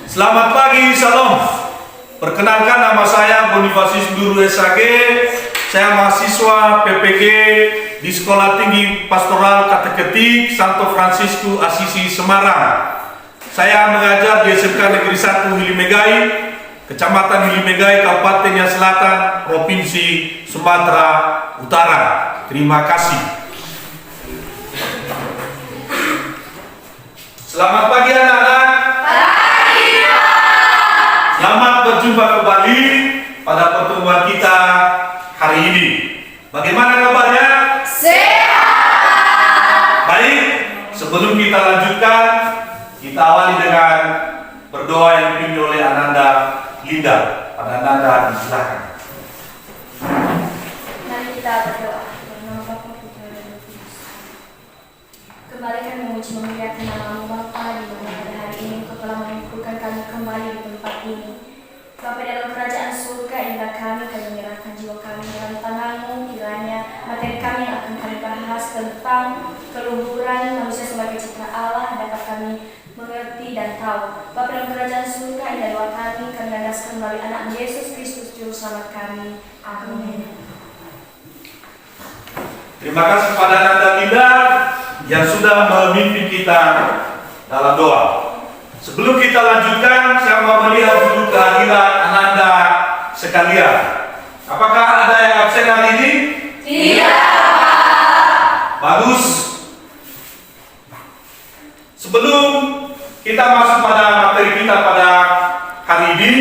Selamat pagi, salam. Perkenalkan, nama saya Bonifasius Duru SAG. Saya mahasiswa PPG di Sekolah Tinggi Pastoral Kateketik Santo Fransiskus Assisi Semarang. Saya mengajar di SMK Negeri 1 Hilimegai, Kecamatan Hilimegai, Kabupaten Nias Selatan, Provinsi Sumatera Utara. Terima kasih. Selamat pagi anak-anak. Pagi, Pak. Selamat berjumpa kembali pada pertemuan kita hari ini. Bagaimana kabarnya? Sehat. Baik, sebelum kita lanjutkan, kita awali dengan berdoa yang dipimpin oleh Ananda Linda. Ananda, silakan. Mari kita berdoa. Berdoa Bapa, Putra, dan Roh Kudus. Kembali kami memuji memuliakan nama-Mu Bapa, di mana pada hari ini Engkau telah mengumpulkan kami kembali di tempat ini. Bapa, dalam kerajaan surga, inilah kami menyerahkan jiwa kami dalam tangan-Mu. Kiranya materi kami yang akan kami bahas tentang keluhuran manusia sebagai citra Allah dapat kami mengerti dan tahu. Bapa, dalam kerajaan surga, inilah doa kami landaskan melalui anak Yesus Kristus Juru Selamat kami. Amin. Terima kasih kepada Ananda Linda yang sudah memimpin kita dalam doa. Sebelum kita lanjutkan, saya mau melihat dulu kehadiran Ananda sekalian. Apakah ada yang absen hari ini? Tidak. Bagus. Sebelum kita masuk pada materi kita pada hari ini,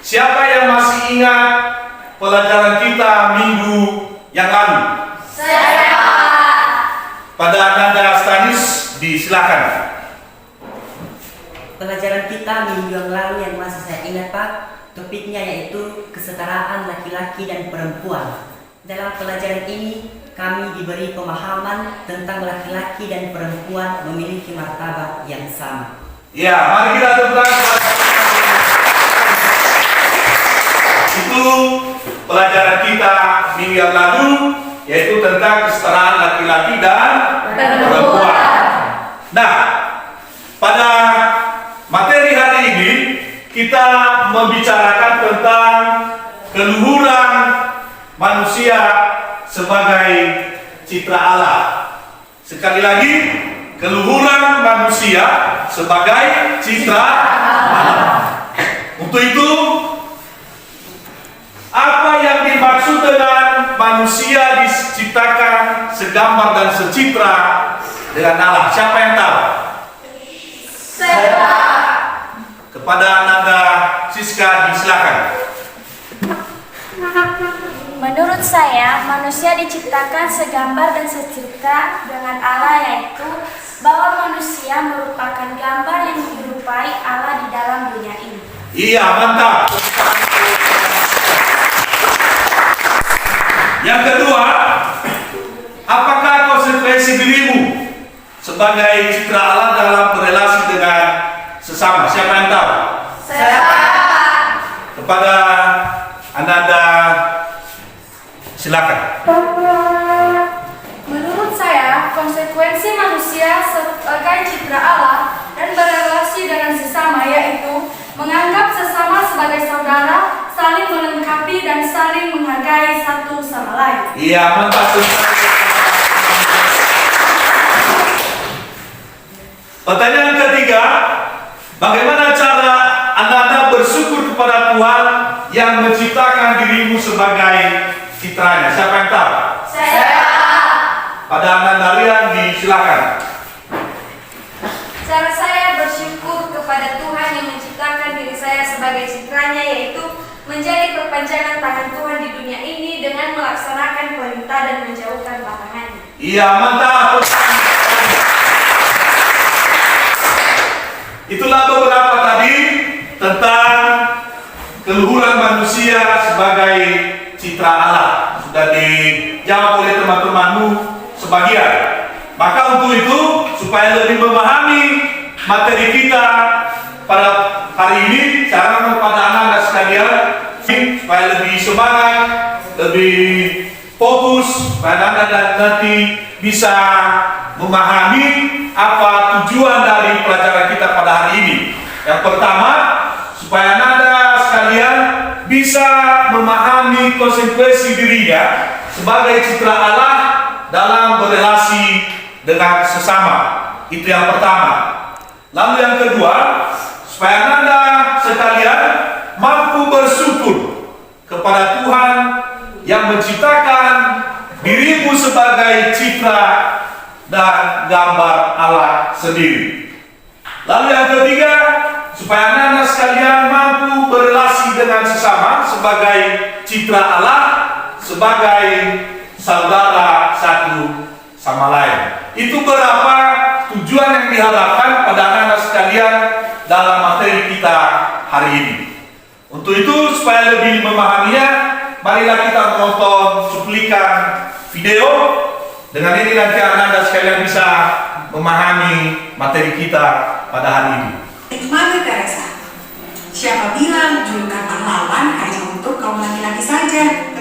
siapa yang masih ingat pelajaran kita minggu yang lalu? Saya. Pada Ananda Stanis, disilakan. Pelajaran kita minggu yang lalu yang masih saya ingat, Pak, topiknya yaitu kesetaraan laki-laki dan perempuan. Dalam pelajaran ini kami diberi pemahaman tentang laki-laki dan perempuan memiliki martabat yang sama. Ya, mari kita tepuk tangan. Itu pelajaran kita minggu yang lalu, yaitu tentang kesetaraan laki-laki dan perempuan. Nah, pada materi hari ini kita membicarakan tentang keluhuran manusia sebagai citra Allah. Sekali lagi, keluhuran manusia sebagai citra Allah. Untuk itu, apa yang dimaksud dengan manusia diciptakan segambar dan secitra dengan Allah? Siapa yang tahu? Saya. Kepada Ananda Siska, disilakan. Menurut saya, manusia diciptakan segambar dan secitra dengan Allah, yaitu bahwa manusia merupakan gambar yang menyerupai Allah di dalam dunia ini. Iya, mantap. Yang kedua, apakah konsekuensi dirimu sebagai citra Allah dalam berelasi dengan sesama? Siapa yang tahu? Saya. Kepada Ananda, silakan. Menurut saya, konsekuensi manusia sebagai citra Allah dan berelasi dengan sesama, yaitu menganggap sesama sebagai saudara, saling melengkapi dan saling menghargai satu sama lain. Iya, mantap. Pertanyaan ketiga, bagaimana cara Anda bersyukur kepada Tuhan yang menciptakan dirimu sebagai citranya? Siapa yang tahu? Saya. Pada Anda Rian, disilakan. Cara saya bersyukur kepada Tuhan yang menciptakan diri saya sebagai citranya, yaitu menjadi perpanjangan tangan Tuhan di dunia ini dengan melaksanakan perintah dan menjauhkan larangannya. Iya, mantap. Itulah beberapa tadi tentang keluhuran manusia sebagai citra Allah. Sudah dijawab oleh teman-temanmu sebagian. Maka untuk itu, supaya lebih memahami materi kita pada hari ini, saya harapkan kepada anak-anak sekalian supaya lebih semangat, lebih fokus, supaya anak-anak nanti bisa memahami apa tujuan dari pelajaran kita pada hari ini. Yang pertama, supaya Anda sekalian bisa memahami konsekuensi dirinya sebagai citra Allah dalam berelasi dengan sesama. Itu yang pertama. Lalu yang kedua, supaya Anda sekalian mampu bersyukur kepada Tuhan yang menciptakan dirimu sebagai citra dan gambar Allah sendiri. Lalu yang ketiga, supaya Anda sekalian mampu berelasi dengan sesama sebagai citra Allah, sebagai saudara satu sama lain. Itu berapa tujuan yang diharapkan pada Anda sekalian dalam materi kita hari ini. Untuk itu, supaya lebih memahaminya, marilah kita menonton cuplikan video. Dengan ini nanti Anda sekalian bisa memahami materi kita pada hari ini. Mother Teresa. Siapa bilang julukan pahlawan hanya untuk kaum laki-laki saja?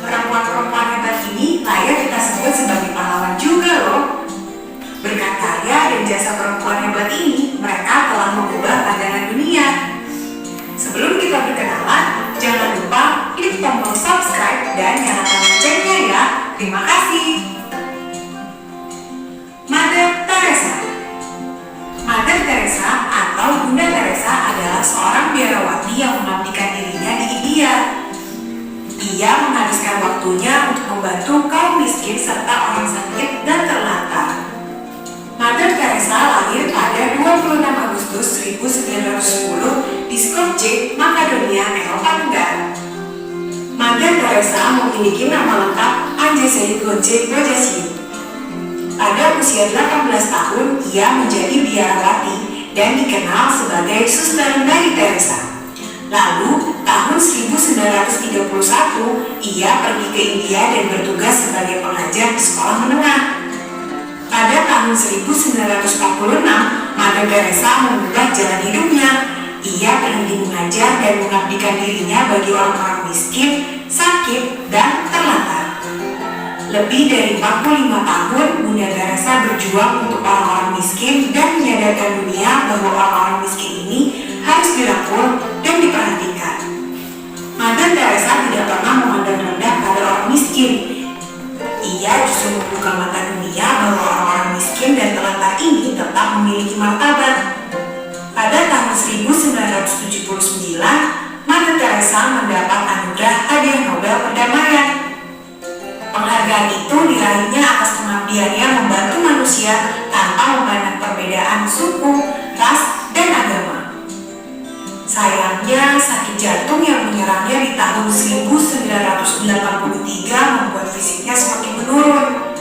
Perempuan-perempuan hebat ini layak kita sebut sebagai pahlawan juga loh. Berkat karya dan jasa perempuan hebat ini, mereka telah mengubah pandangan dunia. Sebelum kita berkenalan, jangan lupa klik tombol subscribe dan nyalakan loncengnya ya. Terima kasih. Mother Teresa. Mother Teresa atau Bunda Teresa adalah seorang biarawati yang mengabdikan dirinya di India. Ia menghabiskan waktunya untuk membantu kaum miskin serta orang sakit dan terlantar. Mother Teresa lahir pada 26 Agustus 1910 di Skopje, Makedonia, Eropa Tenggara. Mother Teresa memiliki nama lengkap Anjaseli Gonje Bojasiu. Pada usia 18 tahun, ia menjadi biarawati dan dikenal sebagai Suster Mary Teresa. Lalu, tahun 1931, ia pergi ke India dan bertugas sebagai pengajar di sekolah menengah. Pada tahun 1946, Mother Teresa mengubah jalan hidupnya. Ia berhenti mengajar dan mengabdikan dirinya bagi orang-orang miskin, sakit, dan terlantar. Lebih dari 45 tahun, Bunda Teresa berjuang untuk orang-orang miskin dan menyadarkan dunia bahwa orang-orang miskin ini harus dirangkul dan diperhatikan. Mother Teresa tidak pernah memandang rendah pada orang miskin. Ia justru membuka mata dunia bahwa orang-orang miskin dan terlantar ini tetap memiliki martabat. Pada tahun 1979, Mother Teresa mendapat anugerah hadiah Nobel Perdamaian. Penghargaan itu diraihnya atas pengabdiannya membantu manusia tanpa memandang perbedaan suku, ras, dan agama. Sayangnya, sakit jantung yang menyerangnya di tahun 1983 membuat fisiknya semakin menurun.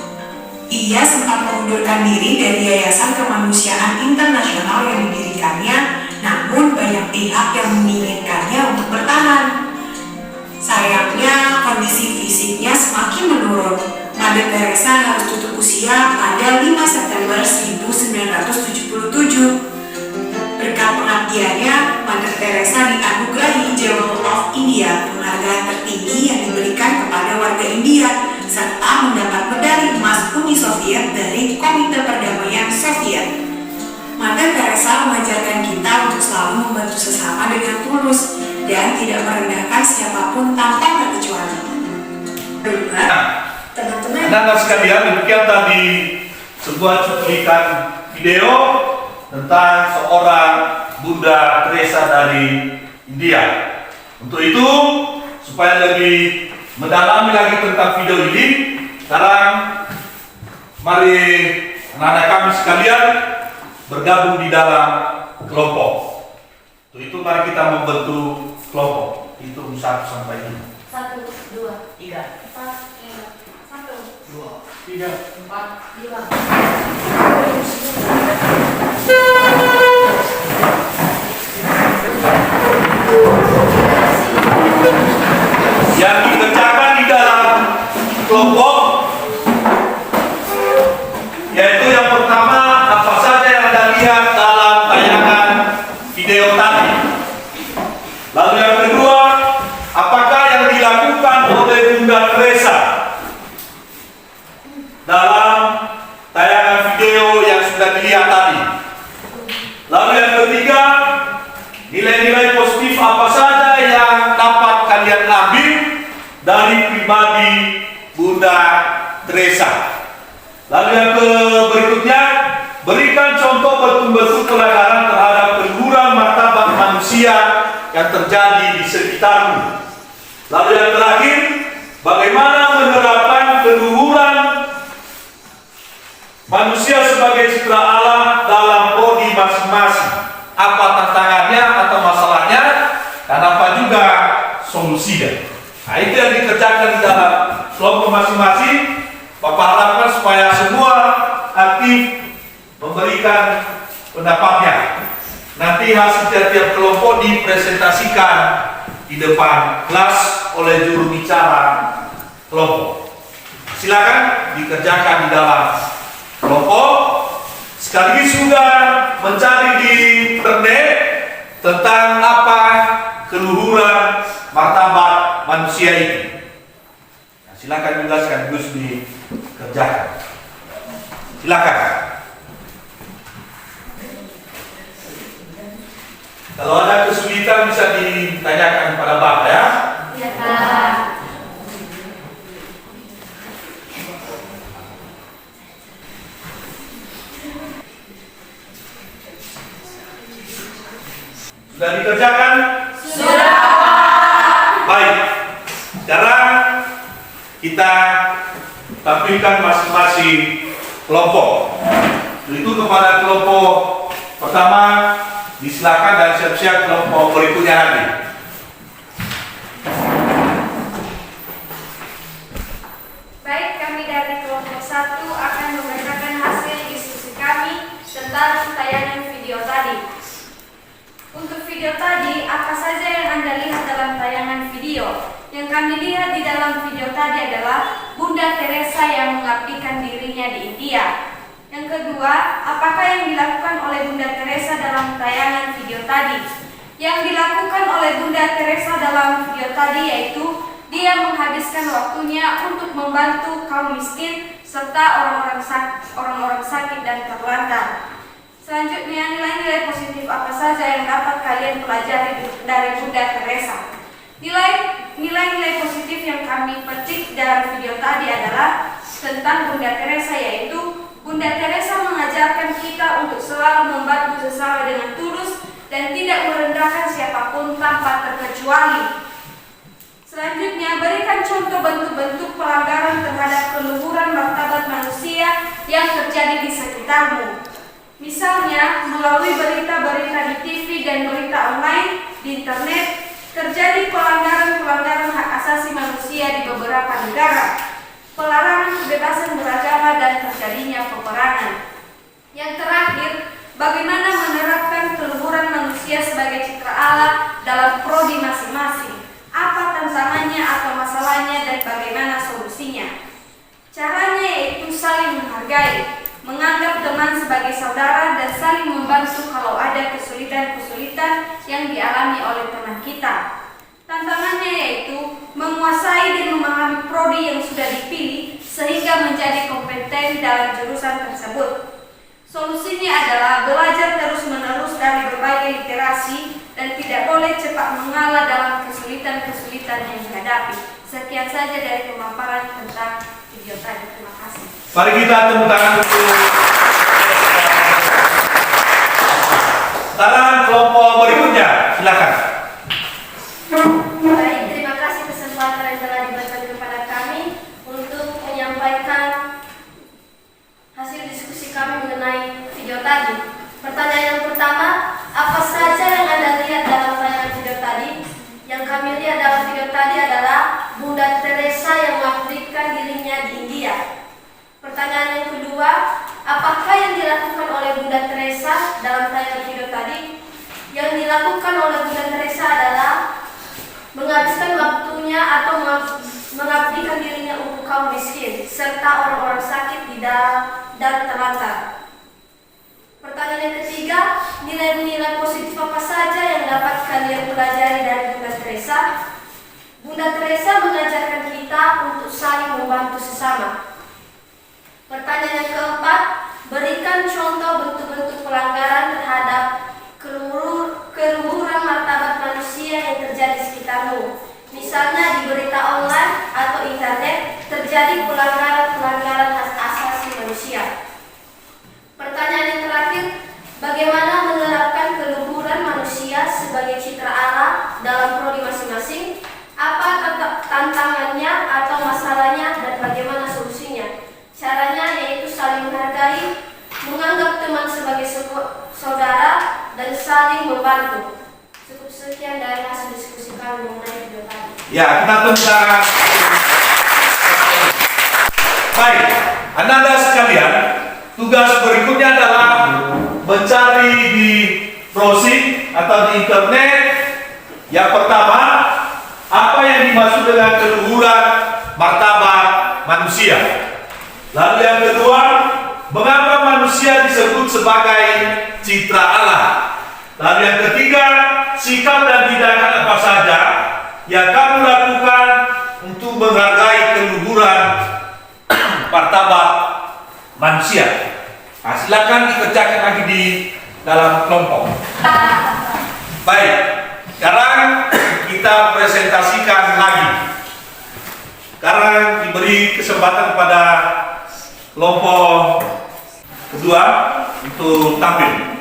Ia sempat mengundurkan diri dari Yayasan Kemanusiaan Internasional yang didirikannya, namun banyak pihak yang menginginkannya untuk bertahan. Sayangnya, kondisi fisiknya semakin menurun. Mother Teresa harus tutup usia pada 5 September 1977. Berkat pengabdiannya, Mother Teresa dianugerahi Jewel of India, penghargaan tertinggi yang diberikan kepada warga India, serta mendapat medali emas Uni Soviet dari Komite Perdamaian Soviet. Mother Teresa mengajarkan kita untuk selalu membantu sesama dengan tulus dan tidak merendahkan siapapun tanpa terkecuali. Teman-teman, Anda sekalian, demikian tadi sebuah cuplikan video tentang seorang Bunda Teresa dari India. Untuk itu, supaya lebih mendalami lagi tentang video ini, sekarang mari anak-anak kami sekalian bergabung di dalam kelompok. Untuk itu mari kita membentuk kelompok. Hitung 1 sampai 5. 1, 2, 3, 4, 5, 1, 2, 3, 4, 5. yang dikerjakan di dalam kelompok, yaitu yang pertama, apa saja yang Anda lihat dalam tayangan video tadi. Lalu yang kedua, apakah yang dilakukan oleh Bunda Teresa dalam tayangan video yang sudah dilihat pribadi Bunda Teresa. Lalu yang berikutnya, berikan contoh bentuk-bentuk pelanggaran terhadap keluhuran martabat manusia yang terjadi di sekitarmu. Lalu yang terakhir, bagaimana menerapkan keluhuran manusia sebagai citra Allah dalam prodi masing-masing. Apa tantangannya atau masalahnya, dan apa juga solusinya. Nah, itu yang dikerjakan di dalam kelompok masing-masing. Bapak harapkan supaya semua aktif memberikan pendapatnya. Nanti hasil tiap-tiap kelompok dipresentasikan di depan kelas oleh juru bicara kelompok. Silakan dikerjakan di dalam kelompok. Sekaligus juga mencari di internet tentang apa keluhuran martabat manusia itu. Nah, silakan juga sekaligus dikerjakan. Silakan. Kalau ada kesulitan bisa ditanyakan kepada Bapak ya. Iya, Pak. Sudah dikerjakan? Sudah. Baik. Sekarang kita tampilkan masing-masing kelompok. Itu kepada kelompok pertama disilakan dan siap-siap kelompok berikutnya hadir. Baik, kami dari kelompok 1 akan membacakan hasil diskusi kami tentang tayangan video tadi. Untuk video tadi, apa saja yang Anda lihat dalam tayangan video? Yang kami lihat di dalam video tadi adalah Bunda Teresa yang mengabdikan dirinya di India. Yang kedua, apakah yang dilakukan oleh Bunda Teresa dalam tayangan video tadi? Yang dilakukan oleh Bunda Teresa dalam video tadi yaitu dia menghabiskan waktunya untuk membantu kaum miskin serta orang-orang sakit dan terlantar. Selanjutnya, nilai-nilai positif apa saja yang dapat kalian pelajari dari Bunda Teresa? Nilai-nilai positif yang kami petik dalam video tadi adalah tentang Bunda Teresa, yaitu Bunda Teresa mengajarkan kita untuk selalu membantu sesama dengan tulus dan tidak merendahkan siapapun tanpa terkecuali. Selanjutnya, berikan contoh bentuk-bentuk pelanggaran terhadap keluhuran martabat manusia yang terjadi di sekitarmu. Misalnya, melalui berita-berita di TV dan berita online di internet, terjadi pelanggaran-pelanggaran hak asasi manusia di beberapa negara, pelarangan kebebasan beragama dan terjadinya peperangan. Yang terakhir, bagaimana menerapkan keluhuran manusia sebagai citra Allah dalam prodi masing-masing. Apa tantangannya atau masalahnya dan bagaimana solusinya. Caranya yaitu saling menghargai, menganggap teman sebagai saudara dan saling membantu kalau ada kesulitan-kesulitan yang dialami oleh teman kita. Tantangannya yaitu menguasai dan memahami prodi yang sudah dipilih sehingga menjadi kompeten dalam jurusan tersebut. Solusinya adalah belajar terus-menerus dari berbagai literasi dan tidak boleh cepat mengalah dalam kesulitan-kesulitan yang dihadapi. Sekian saja dari pemaparan tentang video tadi. Terima kasih. Mari kita tepuk tangan untuk sekarang kelompok berikutnya, silakan. Baik, terima kasih kesempatan yang telah diberikan kepada kami untuk menyampaikan hasil diskusi kami mengenai video tadi. Pertanyaan yang pertama, apa saja yang Anda lihat dalam tayangan video tadi? Yang kami lihat dalam video tadi adalah Bunda Teresa yang mengabdikan dirinya di India. Pertanyaan yang kedua, apakah yang dilakukan oleh Bunda Teresa dalam tayangan video tadi? Yang dilakukan oleh Bunda Teresa adalah menghabiskan waktunya atau mengabdikan dirinya untuk kaum miskin serta orang-orang sakit dan terlantar. Pertanyaan yang ketiga, nilai-nilai positif apa saja yang dapat kalian pelajari dari Bunda Teresa? Bunda Teresa mengajarkan kita untuk saling membantu sesama. Pertanyaan yang keempat, berikan contoh bentuk-bentuk pelanggaran terhadap keluhuran martabat manusia yang terjadi di sekitarmu, misalnya di berita online atau internet. masing-masing apa tantangannya atau masalahnya dan bagaimana solusinya. Caranya yaitu saling menghargai, menganggap teman sebagai saudara, dan saling membantu. Cukup sekian dari hasil diskusi kami mengenai video tadi. Ya, kita tunggu. Baik, Anda sekalian, tugas berikutnya adalah mencari di browsing atau di internet. Yang pertama, apa yang dimaksud dengan keluhuran martabat manusia. Lalu yang kedua, mengapa manusia disebut sebagai citra Allah. Lalu yang ketiga, sikap dan tindakan apa saja yang kamu lakukan untuk menghargai keluhuran martabat manusia. Nah, silakan dikerjakan lagi di dalam kelompok. Baik, sekarang kita presentasikan lagi. Sekarang diberi kesempatan kepada kelompok kedua untuk tampil.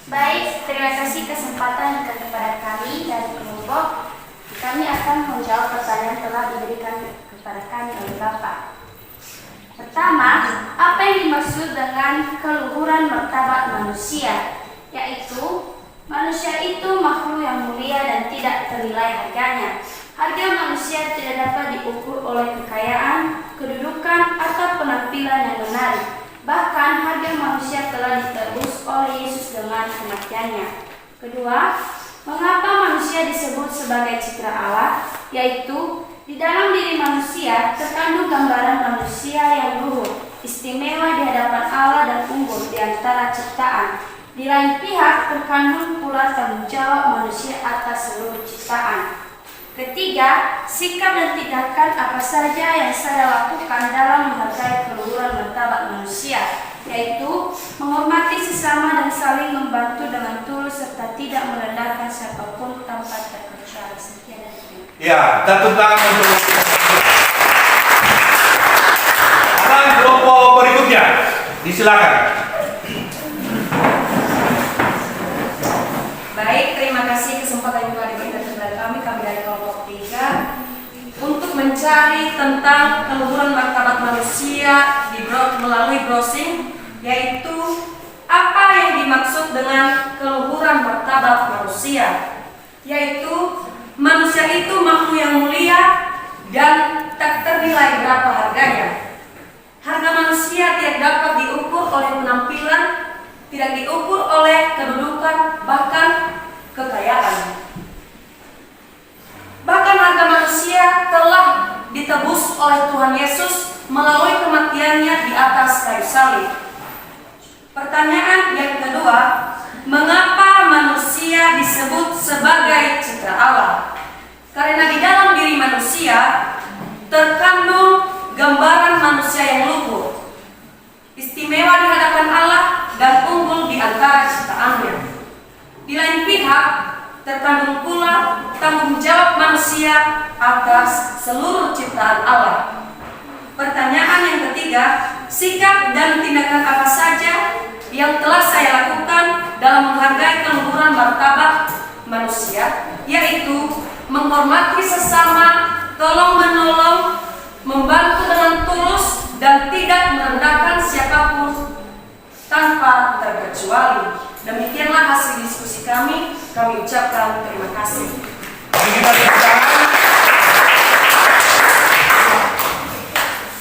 Baik, terima kasih kesempatan kepada kami dari kelompok. Kami akan menjawab pertanyaan telah diberikan kepada kami oleh Bapak. Pertama, apa yang dimaksud dengan keluhuran martabat manusia? Yaitu, manusia itu makhluk yang mulia dan tidak ternilai harganya. Harga manusia tidak dapat diukur oleh kekayaan, kedudukan, atau penampilan yang menarik. Bahkan harga manusia telah ditebus oleh Yesus dengan kematiannya. Kedua, mengapa manusia disebut sebagai citra Allah? Yaitu, di dalam diri manusia terkandung gambaran manusia yang luhur, istimewa di hadapan Allah dan unggul di antara ciptaan. Di lain pihak terkandung pula tanggung jawab manusia atas seluruh ciptaan. Ketiga, sikap dan tindakan apa saja yang saya lakukan dalam menghargai keluhuran martabat manusia, yaitu menghormati sesama dan saling membantu dengan tulus serta tidak merendahkan siapapun tanpa terkecuali. Sekian dan terima kasih. Ya, kita tepuk tangan untuk sekarang kelompok berikutnya. Disilakan. Baik, terima kasih kesempatan yang telah diberikan kepada kami dari kelompok 3 untuk mencari tentang keluhuran martabat manusia melalui browsing, yaitu apa yang dimaksud dengan keluhuran martabat manusia, yaitu manusia itu makhluk yang mulia dan tak ternilai berapa harganya. Harga manusia tidak dapat diukur oleh penampilan, tidak diukur oleh kedudukan, bahkan kekayaan. Bahkan harga manusia telah ditebus oleh Tuhan Yesus melalui kematiannya di atas kayu salib. Pertanyaan yang kedua, mengapa manusia disebut sebagai citra Allah? Karena di dalam diri manusia terkandung gambaran manusia yang luhur, istimewa di hadapan Allah dan unggul di antara ciptaannya. Di lain pihak, terkandung pula tanggung jawab manusia atas seluruh ciptaan Allah. Pertanyaan yang ketiga, sikap dan tindakan apa saja yang telah saya lakukan dalam menghargai keluhuran martabat manusia, yaitu menghormati sesama, tolong-menolong, membantu dengan tulus, dan tidak merendahkan siapapun tanpa terkecuali. Demikianlah hasil diskusi kami ucapkan terima kasih.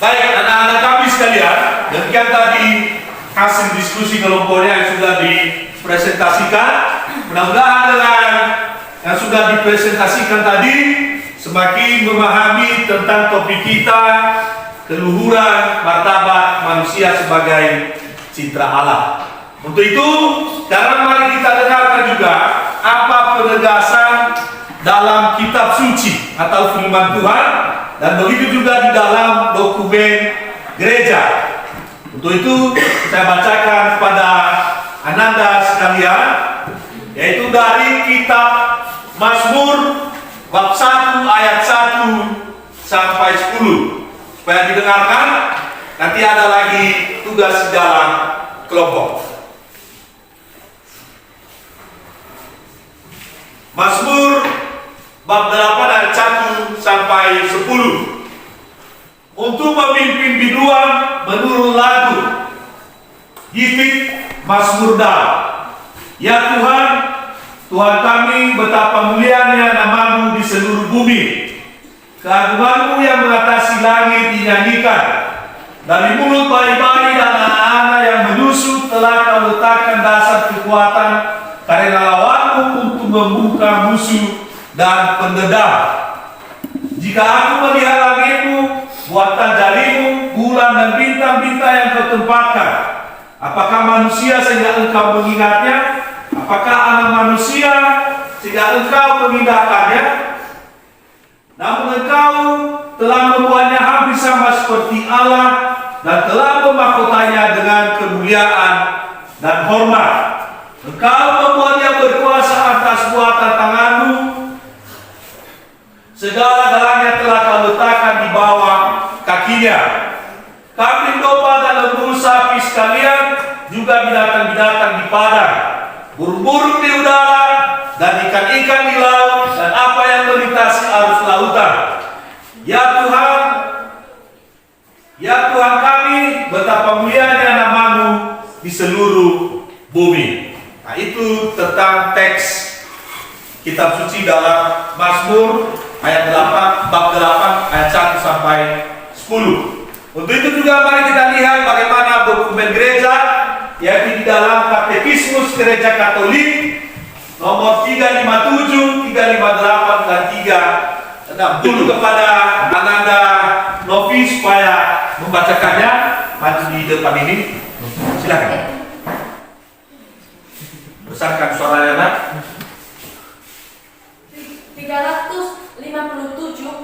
Baik, anak-anak kami sekalian, demikian tadi hasil diskusi kelompoknya yang sudah dipresentasikan. Mudah-mudahan dengan yang sudah dipresentasikan tadi semakin memahami tentang topik kita, keluhuran martabat manusia sebagai citra Allah. Untuk itu, sekarang mari kita dengarkan juga apa penegasan dalam kitab suci atau firman Tuhan, dan begitu juga di dalam dokumen gereja. Untuk itu, saya bacakan kepada Ananda sekalian, yaitu dari kitab Mazmur bab 1 ayat 1 sampai 10. Supaya didengarkan, nanti ada lagi tugas di dalam kelompok. Mazmur bab 8 ayat 1 sampai 10. Untuk memimpin biduan menurut lagu Gifit Mazmur Daud. Ya Tuhan, Tuhan kami, betapa mulianya namamu di seluruh bumi. Keagunganmu yang mengatasi langit dinyanyikan. Dari mulut bayi-bayi dan anak-anak yang menyusu telah kau letakkan dasar kekuatan, karena lawanmu untuk membuka musuh dan pendendam. Jika aku melihat langitmu, buatan jarimu, bulan dan bintang-bintang yang kau tempatkan, apakah manusia sehingga engkau mengingatnya? Apakah anak manusia sehingga engkau memindahkannya? Namun engkau telah membuatnya hampir sama seperti Allah dan telah memahkotanya dengan kemuliaan dan hormat. Engkau membuatnya berkuasa atas buatan tanganmu. Segala-galanya telah kau letakkan di bawah kakinya. Kambing domba dan lembu sapi sekalian, juga binatang-binatang di padang, burung-burung di udara, dan ikan-ikan di laut, dan apa yang melintasi arus lautan. Ya Tuhan kami, betapa mulianya namamu di seluruh bumi. Nah, itu tentang teks kitab suci dalam Mazmur ayat 8, bab 8 ayat 1 sampai 10. Untuk itu juga mari kita lihat bagaimana dokumen gereja, yaitu di dalam Katekismus Gereja Katolik nomor 357, 358 dan 360. Dulu kepada Ananda Novi supaya membacakannya, maju di depan ini. Silakan. Besarkan suaranya, Nak. 357,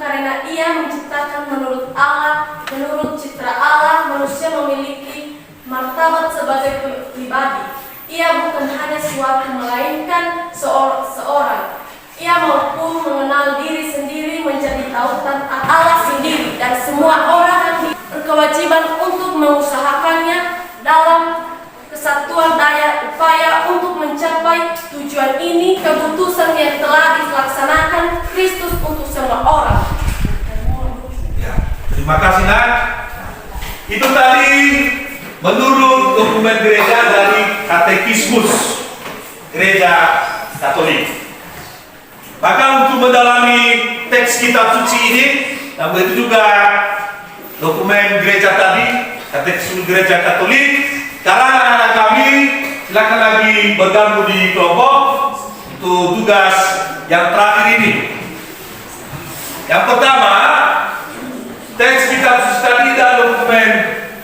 karena ia menciptakan menurut Allah, menurut citra Allah, manusia memiliki martabat sebagai pribadi. Ia bukan hanya suatu, melainkan seorang. Ia mampu mengenal diri sendiri, menjadi tautan Allah sendiri, dan semua orang berkewajiban untuk mengusahakannya dalam kesatuan daya upaya untuk mencapai tujuan ini. Keputusan yang telah dilaksanakan Kristus untuk semua orang. Ya, terima kasih, Nak. Itu tadi menurut dokumen gereja dari Katekismus Gereja Katolik. Maka untuk mendalami teks kitab suci ini, dan begitu juga dokumen gereja tadi, Katekismus Gereja Katolik, sekarang anak-anak kami silakan lagi bergabung di kelompok untuk tugas yang terakhir ini. Yang pertama, teks kitab suci tadi dan dokumen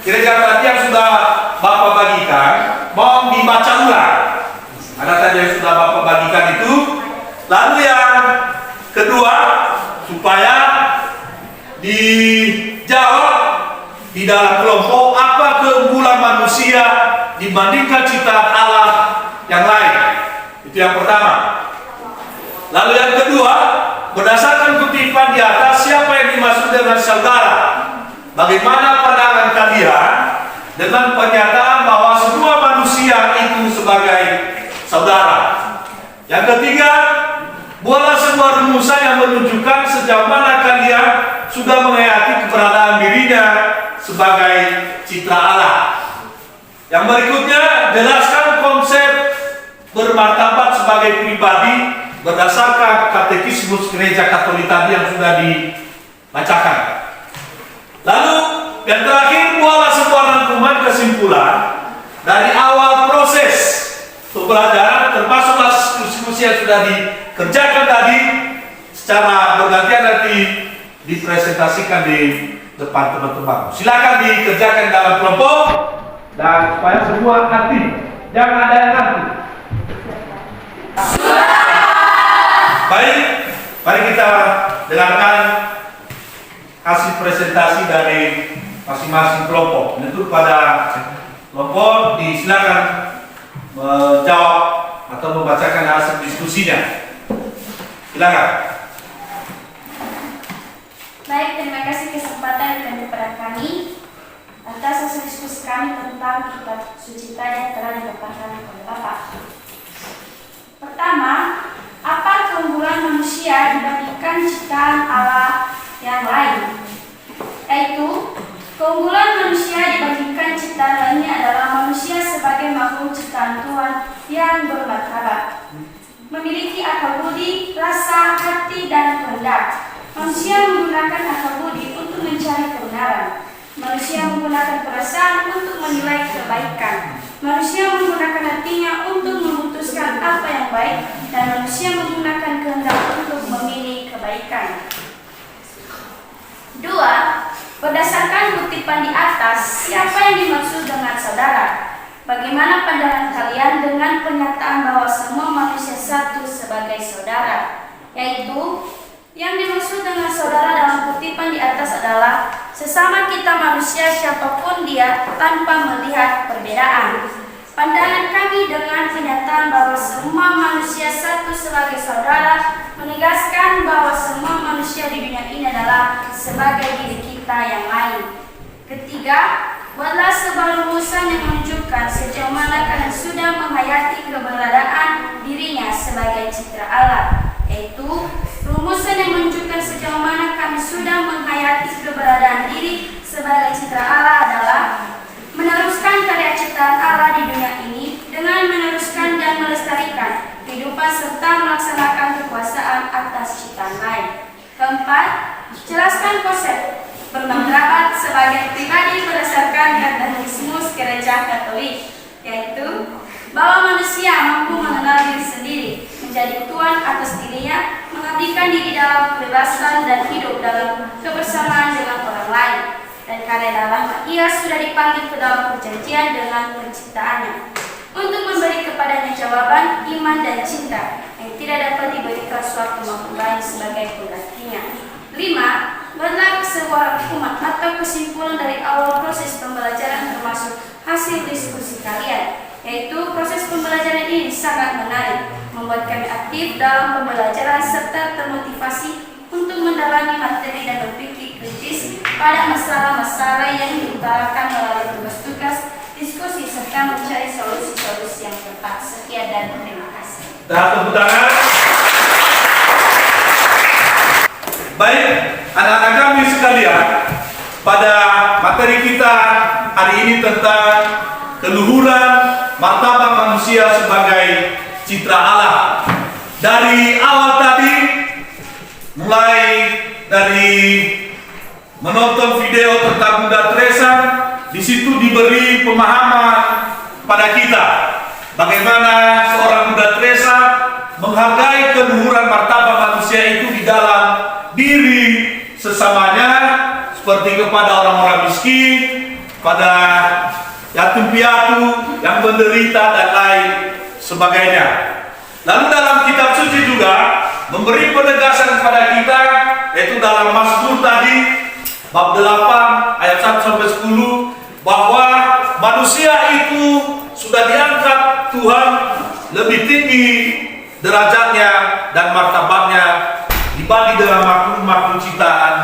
gereja tadi yang sudah Bapak bagikan, mohon dibaca ulang. Ada tadi yang sudah Bapak bagikan itu. Lalu yang kedua, supaya dijawab di dalam kelompok apa keunggulan manusia dibandingkan ciptaan Allah yang lain. Itu yang pertama. Lalu yang kedua, berdasarkan kutipan di atas, siapa yang dimaksud dengan saudara? Bagaimana pandangan kalian dengan pernyataan bahwa semua manusia itu sebagai saudara? Yang ketiga, buatlah sebuah rumusan yang menunjukkan sejauh mana kalian sudah menghayati keberadaan dirinya sebagai citra Allah. Yang berikutnya, jelaskan konsep bermartabat sebagai pribadi berdasarkan Katekismus Gereja Katolik tadi yang sudah dibacakan. Lalu yang terakhir, buatlah sebuah rangkuman kesimpulan dari awal proses pembelajaran, termasuklah diskusi yang sudah dikerjakan tadi, secara bergantian nanti dipresentasikan di depan teman-teman. Silakan dikerjakan dalam kelompok dan supaya semua aktif, jangan ada yang nanti. Baik, mari kita dengarkan hasil presentasi dari masing-masing kelompok. Itu kepada kelompok disilakan menjawab atau membacakan hasil diskusinya. Silakan. Baik, terima kasih kesempatan yang kepada kami atas hasil diskusi kami tentang kitab suci tadi yang telah dipaparkan oleh Bapak. Pertama, apa keunggulan manusia dibandingkan rasa, hati, dan kehendak. Manusia menggunakan akal budi untuk mencari kebenaran. Manusia menggunakan perasaan untuk menilai kebaikan. Manusia menggunakan hatinya untuk memutuskan apa yang baik, dan manusia menggunakan kehendak untuk memilih kebaikan. 2. Berdasarkan kutipan di atas, siapa yang dimaksud dengan saudara? Bagaimana pandangan kalian dengan pernyataan bahwa semua manusia satu sebagai saudara? Yaitu, yang dimaksud dengan saudara dalam kutipan di atas adalah sesama kita manusia siapapun dia tanpa melihat perbedaan. Pandangan kami dengan pernyataan bahwa semua manusia satu sebagai saudara menegaskan bahwa semua manusia di dunia ini adalah sebagai diri kita yang lain. Ketiga, buatlah sebuah rumusan yang menunjukkan sejauh mana kalian sudah menghayati keberadaan dirinya sebagai citra Allah, yaitu rumusan yang menunjukkan sejauh mana kami sudah menghayati keberadaan diri sebagai citra Allah adalah meneruskan karya ciptaan Allah di dunia ini dengan meneruskan dan melestarikan kehidupan serta melaksanakan kekuasaan atas ciptaan lain. Keempat, jelaskan konsep bermartabat sebagai pribadi berdasarkan katekismus Gereja Katolik, yaitu bahwa manusia mampu mengenal diri sendiri, menjadi tuan atas dirinya, mengabdikan diri dalam kebebasan dan hidup dalam kebersamaan dengan orang lain. Dan karena dalam ia sudah dipanggil ke dalam perjanjian dengan penciptaannya untuk memberi kepadanya jawaban iman dan cinta yang tidak dapat diberikan suatu makhluk lain sebagai penggantinya. 5. Buatlah sebuah hukuman atau kesimpulan dari awal proses pembelajaran termasuk hasil diskusi kalian, yaitu proses pembelajaran ini sangat menarik, membuat kami aktif dalam pembelajaran serta termotivasi untuk mendalami materi dan berpikir kritis pada masalah-masalah yang diutarakan melalui tugas-tugas diskusi serta mencari solusi-solusi yang tepat. Sekian dan terima kasih. Tepuk tangan. Baik, anak-anak kami sekalian, pada materi kita hari ini tentang keluhuran martabat manusia sebagai citra Allah. Dari awal tadi, mulai dari menonton video tentang Bunda Teresa, di situ diberi pemahaman pada kita bagaimana seorang Bunda Teresa menghargai keluhuran martabat manusia itu di dalam diri sesamanya, seperti kepada orang-orang miskin, pada yatim piatu yang menderita dan lain sebagainya. Lalu dalam kitab suci juga memberi penegasan kepada kita, yaitu dalam Mazmur tadi bab 8 ayat 1 sampai 10, bahwa manusia itu sudah diangkat Tuhan lebih tinggi derajatnya dan martabatnya dibanding dengan makhluk-makhluk ciptaan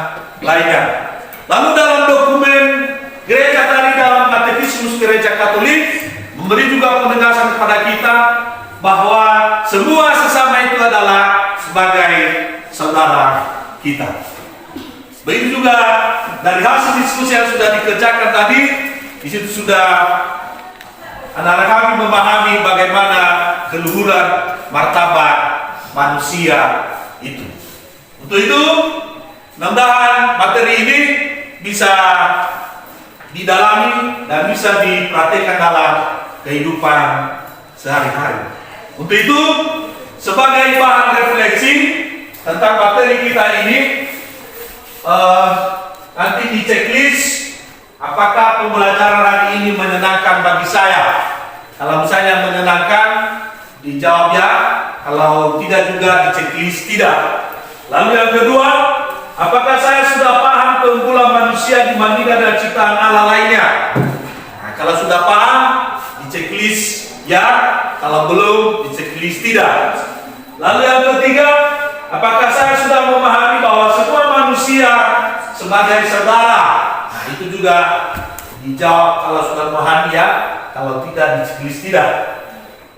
lainnya. Lalu dalam dokumen gereja tadi, dalam katekismus Gereja Katolik, memberi juga penegasan kepada kita bahwa semua sesama itu adalah sebagai saudara kita. Begitu juga dari hasil diskusi yang sudah dikerjakan tadi, di situ sudah anak-anak kami memahami bagaimana keluhuran martabat manusia itu. Untuk itu, mudah-mudahan materi ini bisa didalami dan bisa diperhatikan dalam kehidupan sehari-hari. Untuk itu, sebagai bahan refleksi tentang materi kita ini, nanti di checklist apakah pembelajaran hari ini menyenangkan bagi saya. Kalau misalnya menyenangkan, dijawab ya. Kalau tidak juga di checklist tidak. Lalu yang kedua, apakah saya sudah paham keunggulan manusia dibandingkan dengan ciptaan Allah lainnya? Nah, kalau sudah paham, di checklist ya. Kalau belum, di checklist tidak. Lalu yang ketiga, apakah saya sudah memahami bahwa semua manusia sebagai saudara? Nah, itu juga dijawab kalau sudah memahami ya. Kalau tidak, di checklist tidak.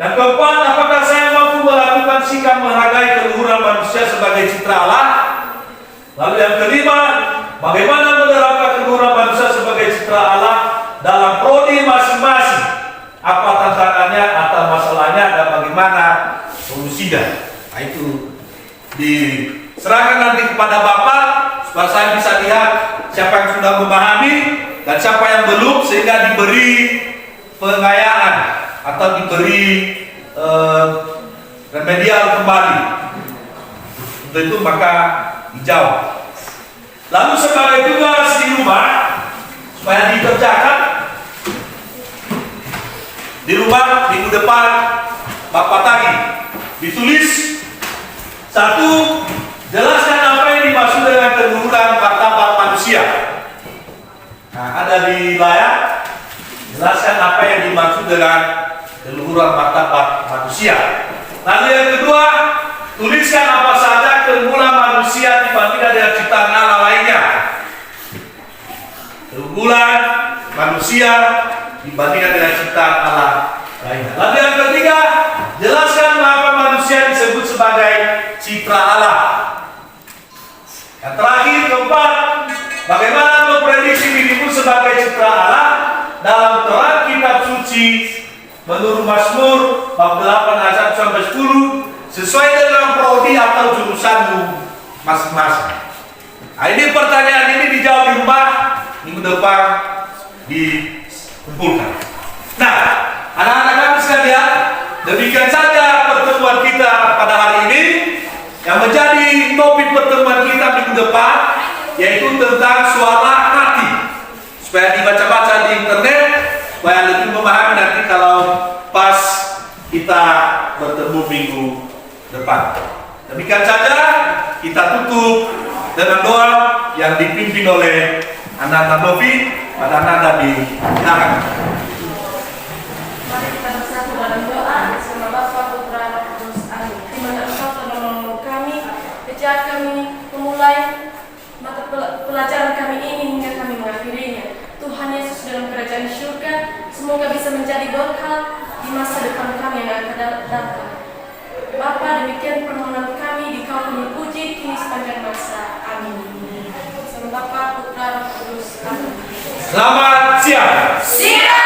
Yang keempat, apakah saya mampu melakukan sikap menghargai keluhuran manusia sebagai citra Allah? Lalu yang kelima, bagaimana menerapkan keluhuran manusia sebagai citra Allah dalam prodi masing-masing? Apa tantangannya atau masalahnya dan bagaimana solusinya? Nah, itu diserahkan nanti kepada Bapak supaya saya bisa lihat siapa yang sudah memahami dan siapa yang belum, sehingga diberi pengayaan atau diberi remedial kembali. Untuk itu maka dijawab. Lalu sebagai tugas di rumah supaya dikerjakan di rumah minggu depan, Bapak tadi ditulis: satu, jelaskan apa yang dimaksud dengan keluhuran martabat manusia. Nah, ada di layar. Jelaskan apa yang dimaksud dengan keluhuran martabat manusia. Lalu yang kedua, tuliskan apa saja keunggulan manusia dibandingkan dengan ciptaan Allah lainnya. Keunggulan manusia dibandingkan dengan ciptaan Allah lainnya. Lalu yang ketiga, jelaskan mengapa manusia disebut sebagai cipta Allah. Yang terakhir, keempat, bagaimana memprediksi dirimu sebagai cipta Allah dalam terang kitab suci menurut Mazmur bab 8 ayat 1 sampai 10 sesuai dengan prodi atau jurusanmu masing-masing. Nah, ini pertanyaan ini dijawab di rumah, minggu depan dikumpulkan. Nah, anak-anak kami sekalian, demikian saja pertemuan kita pada hari ini. Yang menjadi topik pertemuan kita minggu depan yaitu tentang suara hati, supaya dibaca-baca di internet supaya lebih memahami nanti kalau pas kita bertemu minggu depan. Demikian saja, kita tutup dengan doa yang dipimpin oleh Anak Novi pada nada di belakang. Mari kita bersatu dalam doa. Sama Bapa, Putra, Roh Kudus. Amin. Di mana Engkau telah menolong kami sejak kami memulai mata pelajaran kami ini hingga kami mengakhirinya. Tuhan Yesus dalam kerajaan surga, semoga bisa menjadi berkah di masa depan kami yang akan datang. Bapa, demikian permohonan kami, di Kau kami puji kini sepanjang masa. Amin. Sama Bapa, Putra, Roh Kudus. Amin. Selamat siang. Siang.